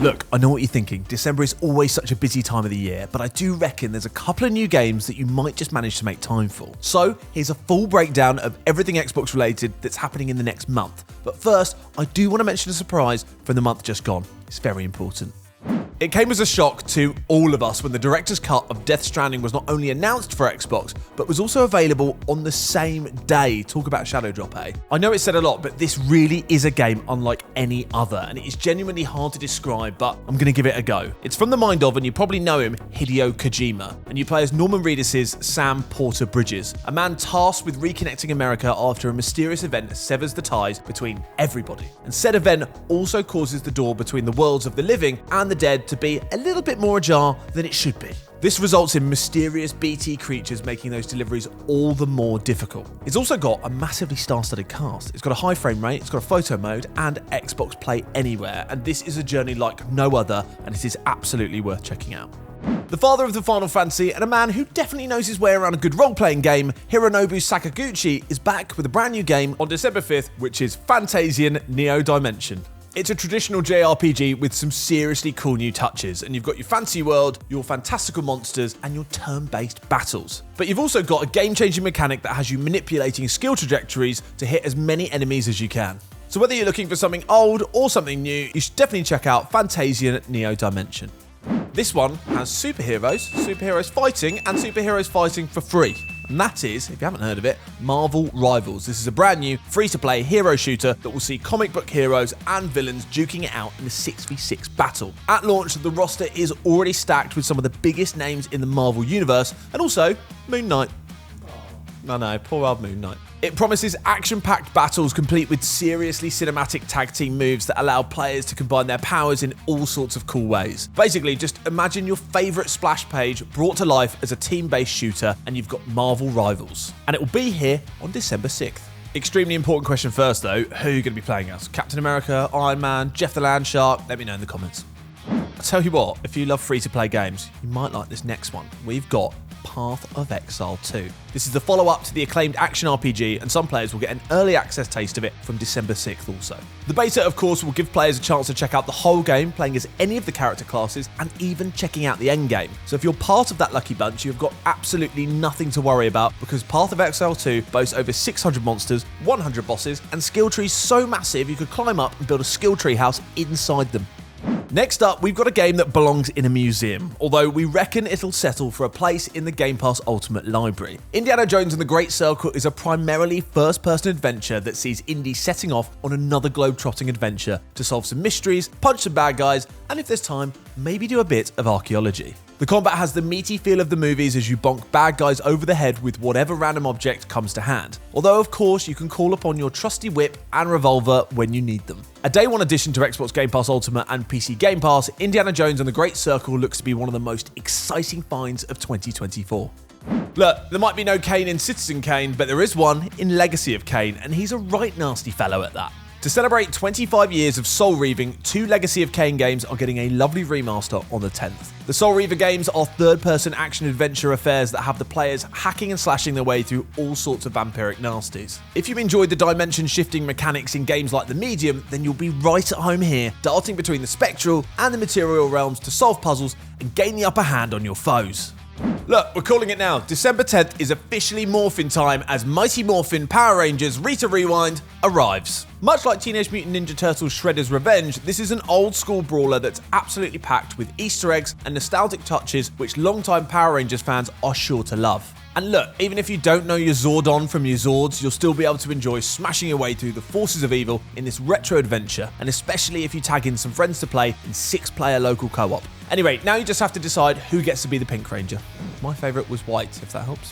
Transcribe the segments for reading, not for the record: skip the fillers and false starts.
Look, I know what you're thinking. December is always such a busy time of the year, but I do reckon there's a couple of new games that you might just manage to make time for. So here's a full breakdown of everything Xbox related that's happening in the next month. But first, I do want to mention a surprise from the month just gone. It's very important. It came as a shock to all of us when the director's cut of Death Stranding was not only announced for Xbox, but was also available on the same day. Talk about shadow drop, eh? I know it said a lot, but this really is a game unlike any other, and it is genuinely hard to describe, but I'm going to give it a go. It's from the mind of, and you probably know him, Hideo Kojima, and you play as Norman Reedus' Sam Porter Bridges, a man tasked with reconnecting America after a mysterious event severs the ties between everybody. And said event also causes the door between the worlds of the living and the dead to be a little bit more ajar than it should be. This results in mysterious BT creatures making those deliveries all the more difficult. It's also got a massively star-studded cast. It's got a high frame rate, it's got a photo mode, and Xbox Play Anywhere, and this is a journey like no other, and it is absolutely worth checking out. The father of the Final Fantasy and a man who definitely knows his way around a good role-playing game, Hironobu Sakaguchi, is back with a brand new game on December 5th, which is Fantasian Neo Dimension. It's a traditional JRPG with some seriously cool new touches, and you've got your fantasy world, your fantastical monsters, and your turn-based battles. But you've also got a game-changing mechanic that has you manipulating skill trajectories to hit as many enemies as you can. So whether you're looking for something old or something new, you should definitely check out Fantasian Neo Dimension. This one has superheroes fighting, and superheroes fighting for free. And that is, if you haven't heard of it, Marvel Rivals. This is a brand new, free-to-play hero shooter that will see comic book heroes and villains duking it out in a 6v6 battle. At launch, the roster is already stacked with some of the biggest names in the Marvel universe, and also Moon Knight. No, poor old Moon Knight. It promises action-packed battles complete with seriously cinematic tag team moves that allow players to combine their powers in all sorts of cool ways. Basically, just imagine your favourite splash page brought to life as a team-based shooter, and you've got Marvel Rivals. And it will be here on December 6th. Extremely important question first though, who are you going to be playing as? Captain America, Iron Man, Jeff the Land Shark? Let me know in the comments. I'll tell you what, if you love free-to-play games, you might like this next one. We've got Path of Exile 2. This is the follow-up to the acclaimed action RPG, and some players will get an early access taste of it from December 6th also. The beta, of course, will give players a chance to check out the whole game, playing as any of the character classes, and even checking out the end game. So if you're part of that lucky bunch, you've got absolutely nothing to worry about, because Path of Exile 2 boasts over 600 monsters, 100 bosses, and skill trees so massive you could climb up and build a skill tree house inside them. Next up, we've got a game that belongs in a museum, although we reckon it'll settle for a place in the Game Pass Ultimate Library. Indiana Jones and the Great Circle is a primarily first-person adventure that sees Indy setting off on another globe-trotting adventure to solve some mysteries, punch some bad guys, and if there's time, maybe do a bit of archaeology. The combat has the meaty feel of the movies as you bonk bad guys over the head with whatever random object comes to hand. Although, of course, you can call upon your trusty whip and revolver when you need them. A day one addition to Xbox Game Pass Ultimate and PC Game Pass, Indiana Jones and the Great Circle looks to be one of the most exciting finds of 2024. Look, there might be no Kane in Citizen Kane, but there is one in Legacy of Kane, and he's a right nasty fellow at that. To celebrate 25 years of Soul Reaving, 2 Legacy of Kain games are getting a lovely remaster on the 10th. The Soul Reaver games are third-person action-adventure affairs that have the players hacking and slashing their way through all sorts of vampiric nasties. If you enjoyed the dimension-shifting mechanics in games like The Medium, then you'll be right at home here, darting between the spectral and the material realms to solve puzzles and gain the upper hand on your foes. Look, we're calling it now. December 10th is officially Morphin time as Mighty Morphin Power Rangers Rita Rewind arrives. Much like Teenage Mutant Ninja Turtles Shredder's Revenge, this is an old-school brawler that's absolutely packed with Easter eggs and nostalgic touches which longtime Power Rangers fans are sure to love. And look, even if you don't know your Zordon from your Zords, you'll still be able to enjoy smashing your way through the forces of evil in this retro adventure, and especially if you tag in some friends to play in 6-player local co-op. Anyway, now you just have to decide who gets to be the Pink Ranger. My favourite was White, if that helps.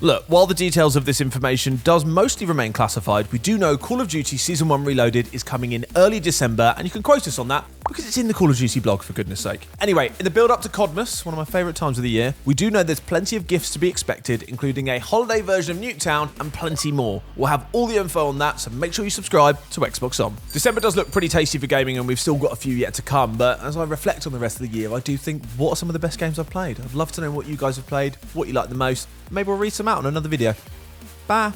Look, while the details of this information does mostly remain classified, we do know Call of Duty Season 1 Reloaded is coming in early December, and you can quote us on that because it's in the Call of Duty blog, for goodness sake. Anyway, in the build-up to Codmas, one of my favourite times of the year, we do know there's plenty of gifts to be expected, including a holiday version of Nuketown and plenty more. We'll have all the info on that, so make sure you subscribe to Xbox On. December does look pretty tasty for gaming, and we've still got a few yet to come, but as I reflect on the rest of the year, I do think, what are some of the best games I've played? I'd love to know what you guys have played, what you like the most. Maybe we'll read some out on another video. Bye!